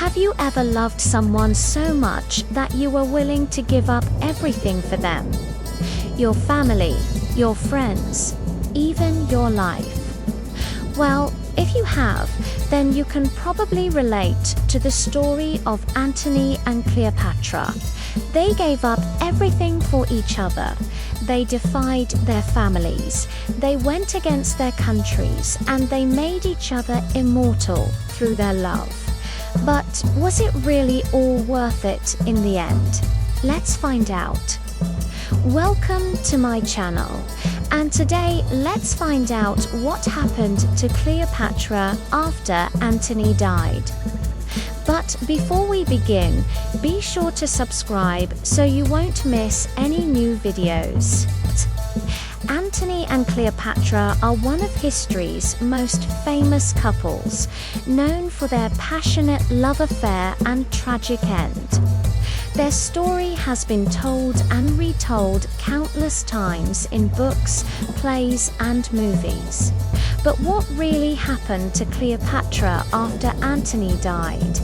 Have you ever loved someone so much that you were willing to give up everything for them? Your family, your friends, even your life. Well, if you have, then you can probably relate to the story of Antony and Cleopatra. They gave up everything for each other. They defied their families. They went against their countries, and they made each other immortal through their love. But was it really all worth it in the end? Let's find out. Welcome to my channel, and today let's find out what happened to Cleopatra after Antony died. But before we begin, be sure to subscribe so you won't miss any new videos. Antony and Cleopatra are one of history's most famous couples, known for their passionate love affair and tragic end. Their story has been told and retold countless times in books, plays, and movies. But what really happened to Cleopatra after Antony died?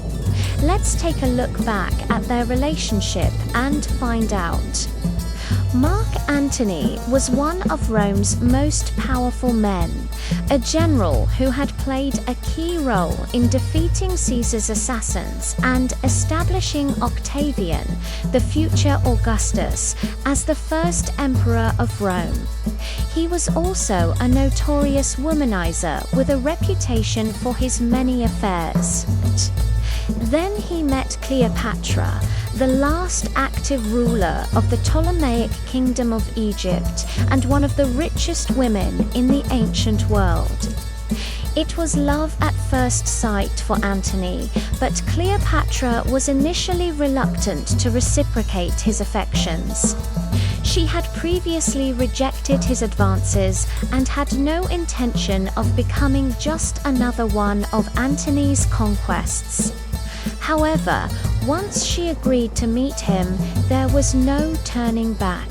Let's take a look back at their relationship and find out. Mark Antony was one of Rome's most powerful men, a general who had played a key role in defeating Caesar's assassins and establishing Octavian, the future Augustus, as the first emperor of Rome. He was also a notorious womanizer with a reputation for his many affairs. Then he met Cleopatra, the last active ruler of the Ptolemaic Kingdom of Egypt and one of the richest women in the ancient world. It was love at first sight for Antony, but Cleopatra was initially reluctant to reciprocate his affections. She had previously rejected his advances and had no intention of becoming just another one of Antony's conquests. However, once she agreed to meet him, there was no turning back.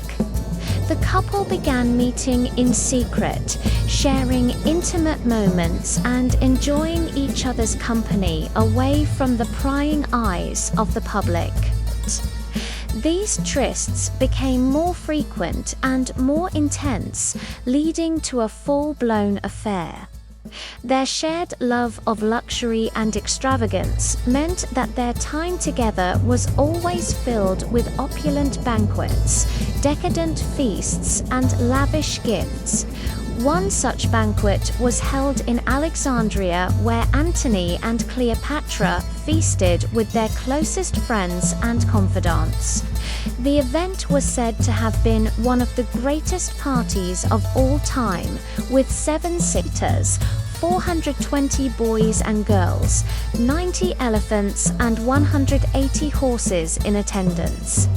The couple began meeting in secret, sharing intimate moments and enjoying each other's company away from the prying eyes of the public. These trysts became more frequent and more intense, leading to a full-blown affair. Their shared love of luxury and extravagance meant that their time together was always filled with opulent banquets, decadent feasts, and lavish gifts. One such banquet was held in Alexandria, where Antony and Cleopatra feasted with their closest friends and confidants. The event was said to have been one of the greatest parties of all time, with 7 suitors, 420 boys and girls, 90 elephants, and 180 horses in attendance.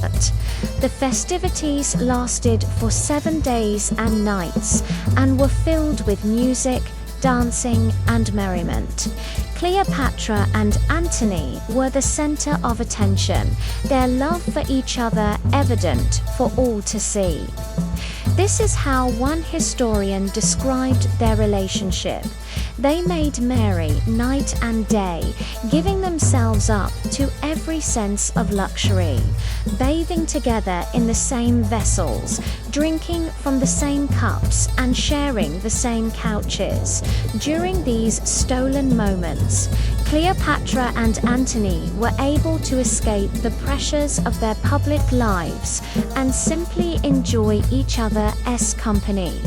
The festivities lasted for 7 days and nights and were filled with music, dancing, and merriment. Cleopatra and Antony were the center of attention, their love for each other evident for all to see. This is how one historian described their relationship. They made merry night and day, giving themselves up to every sense of luxury, bathing together in the same vessels, drinking from the same cups, and sharing the same couches. During these stolen moments, Cleopatra and Antony were able to escape the pressures of their public lives and simply enjoy each other's company.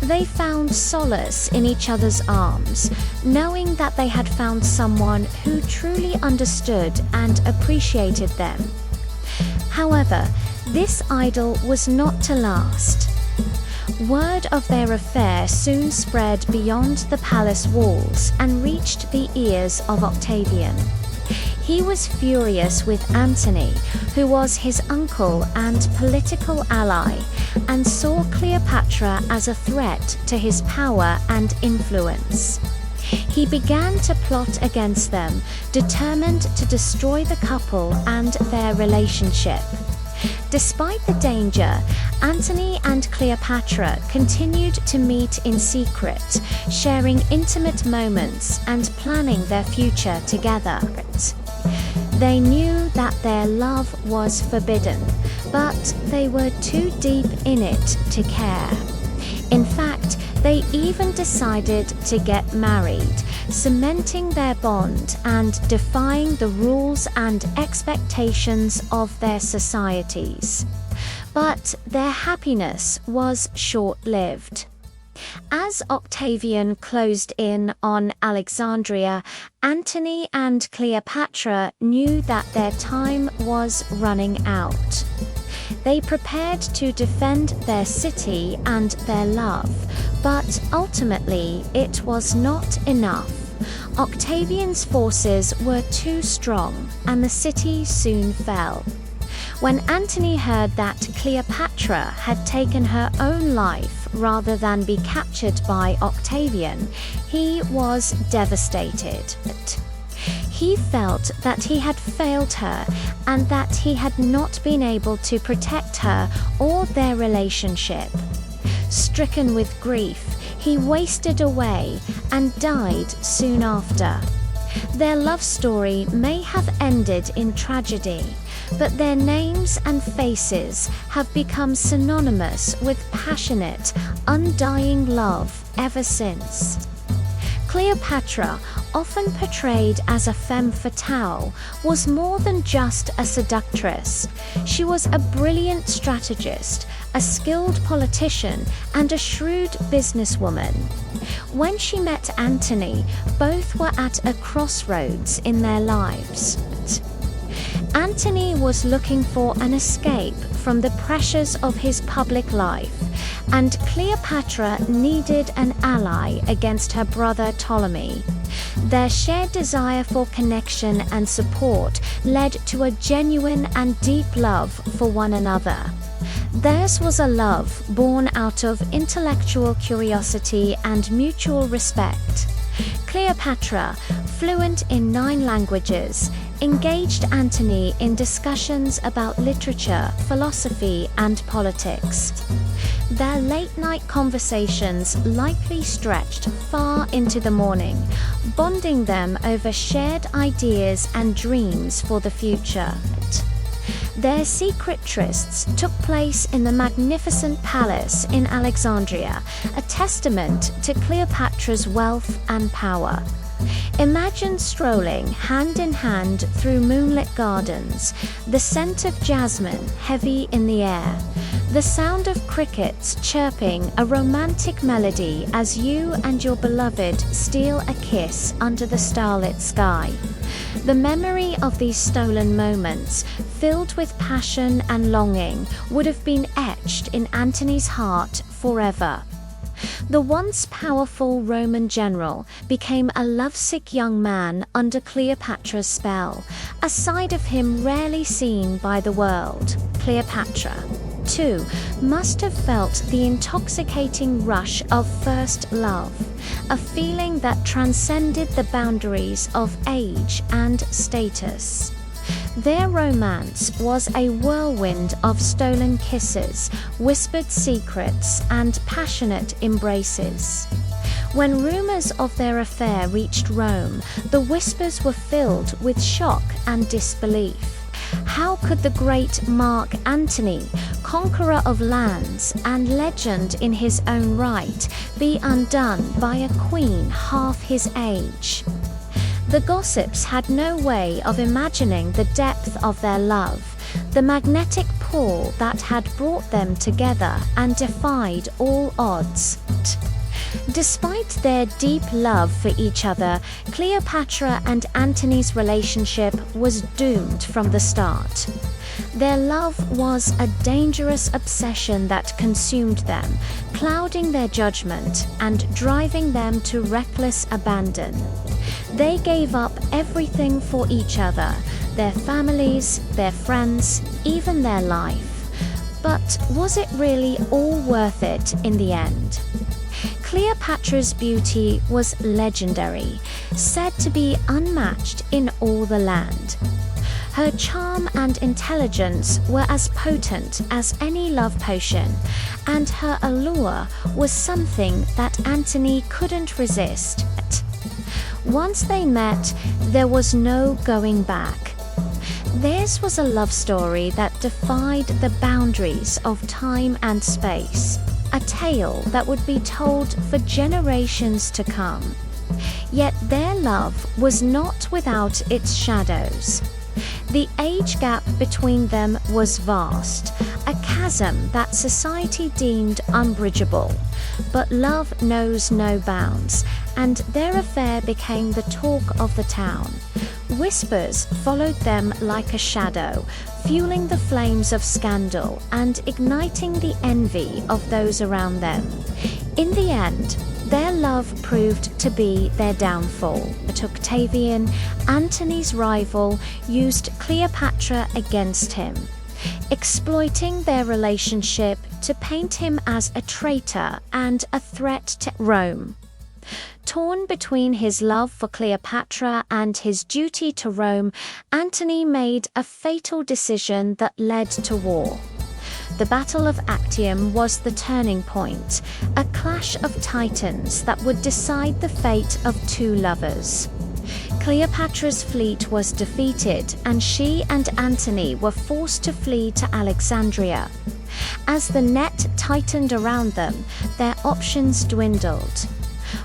They found solace in each other's arms, knowing that they had found someone who truly understood and appreciated them. However, this idyll was not to last. Word of their affair soon spread beyond the palace walls and reached the ears of Octavian. He was furious with Antony, who was his uncle and political ally, and saw Cleopatra as a threat to his power and influence. He began to plot against them, determined to destroy the couple and their relationship. Despite the danger, Antony and Cleopatra continued to meet in secret, sharing intimate moments and planning their future together. They knew that their love was forbidden, but they were too deep in it to care. In fact, they even decided to get married, cementing their bond and defying the rules and expectations of their societies. But their happiness was short-lived. As Octavian closed in on Alexandria, Antony and Cleopatra knew that their time was running out. They prepared to defend their city and their love, but ultimately it was not enough. Octavian's forces were too strong, and the city soon fell. When Antony heard that Cleopatra had taken her own life rather than be captured by Octavian, he was devastated. He felt that he had failed her and that he had not been able to protect her or their relationship. Stricken with grief, he wasted away and died soon after. Their love story may have ended in tragedy, but their names and faces have become synonymous with passionate, undying love ever since. Cleopatra, often portrayed as a femme fatale, was more than just a seductress. She was a brilliant strategist, a skilled politician, and a shrewd businesswoman. When she met Antony, both were at a crossroads in their lives. Antony was looking for an escape from the pressures of his public life, and Cleopatra needed an ally against her brother Ptolemy. Their shared desire for connection and support led to a genuine and deep love for one another. Theirs was a love born out of intellectual curiosity and mutual respect. Cleopatra, fluent in 9 languages, engaged Antony in discussions about literature, philosophy, and politics. Their late-night conversations likely stretched far into the morning, bonding them over shared ideas and dreams for the future. Their secret trysts took place in the magnificent palace in Alexandria, a testament to Cleopatra's wealth and power. Imagine strolling hand in hand through moonlit gardens, the scent of jasmine heavy in the air, the sound of crickets chirping a romantic melody as you and your beloved steal a kiss under the starlit sky. The memory of these stolen moments, filled with passion and longing, would have been etched in Antony's heart forever. The once powerful Roman general became a lovesick young man under Cleopatra's spell, a side of him rarely seen by the world. Cleopatra, too, must have felt the intoxicating rush of first love, a feeling that transcended the boundaries of age and status. Their romance was a whirlwind of stolen kisses, whispered secrets, and passionate embraces. When rumors of their affair reached Rome, the whispers were filled with shock and disbelief. How could the great Mark Antony, conqueror of lands and legend in his own right, be undone by a queen half his age? The gossips had no way of imagining the depth of their love, the magnetic pull that had brought them together and defied all odds. Despite their deep love for each other, Cleopatra and Antony's relationship was doomed from the start. Their love was a dangerous obsession that consumed them, clouding their judgment and driving them to reckless abandon. They gave up everything for each other, their families, their friends, even their life. But was it really all worth it in the end? Cleopatra's beauty was legendary, said to be unmatched in all the land. Her charm and intelligence were as potent as any love potion, and her allure was something that Antony couldn't resist. Once they met, there was no going back. Theirs was a love story that defied the boundaries of time and space, a tale that would be told for generations to come. Yet their love was not without its shadows. The age gap between them was vast, a chasm that society deemed unbridgeable. But love knows no bounds, and their affair became the talk of the town. Whispers followed them like a shadow, fueling the flames of scandal and igniting the envy of those around them. In the end, their love proved to be their downfall. But Octavian, Antony's rival, used Cleopatra against him, exploiting their relationship to paint him as a traitor and a threat to Rome. Torn between his love for Cleopatra and his duty to Rome, Antony made a fatal decision that led to war. The Battle of Actium was the turning point, a clash of titans that would decide the fate of two lovers. Cleopatra's fleet was defeated, and she and Antony were forced to flee to Alexandria. As the net tightened around them, their options dwindled.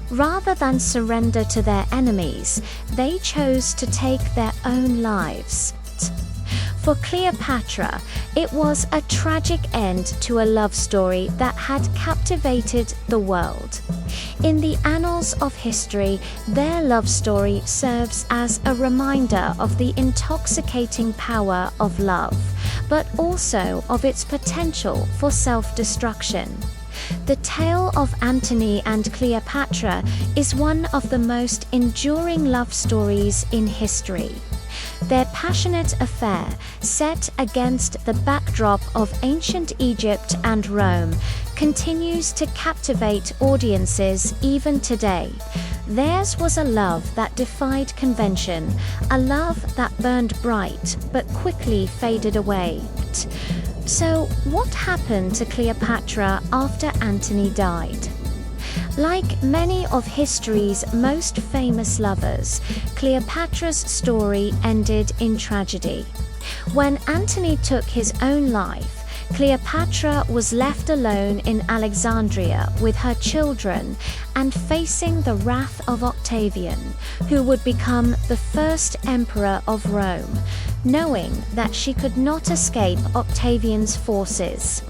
Rather than surrender to their enemies, they chose to take their own lives. For Cleopatra, it was a tragic end to a love story that had captivated the world. In the annals of history, their love story serves as a reminder of the intoxicating power of love, but also of its potential for self-destruction. The tale of Antony and Cleopatra is one of the most enduring love stories in history. Their passionate affair, set against the backdrop of ancient Egypt and Rome, continues to captivate audiences even today. Theirs was a love that defied convention, a love that burned bright but quickly faded away. So, what happened to Cleopatra after Antony died? Like many of history's most famous lovers, Cleopatra's story ended in tragedy. When Antony took his own life, Cleopatra was left alone in Alexandria with her children and facing the wrath of Octavian, who would become the first emperor of Rome, knowing that she could not escape Octavian's forces.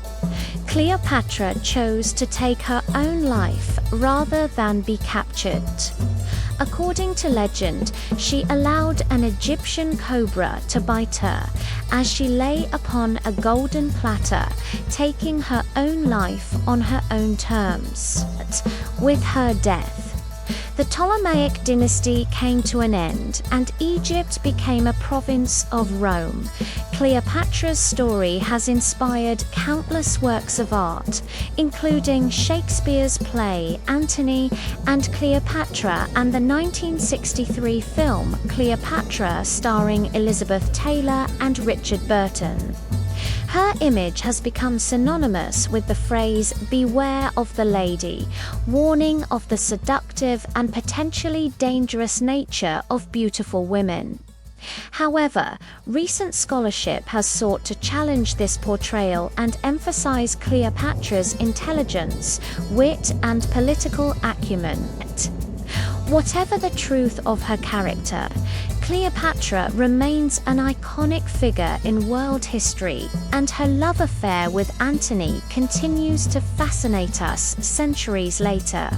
Cleopatra chose to take her own life rather than be captured. According to legend, she allowed an Egyptian cobra to bite her as she lay upon a golden platter, taking her own life on her own terms. With her death, the Ptolemaic dynasty came to an end, and Egypt became a province of Rome. Cleopatra's story has inspired countless works of art, including Shakespeare's play Antony and Cleopatra and the 1963 film Cleopatra starring Elizabeth Taylor and Richard Burton. Her image has become synonymous with the phrase "beware of the lady," warning of the seductive and potentially dangerous nature of beautiful women. However, recent scholarship has sought to challenge this portrayal and emphasize Cleopatra's intelligence, wit, and political acumen. Whatever the truth of her character, Cleopatra remains an iconic figure in world history, and her love affair with Antony continues to fascinate us centuries later.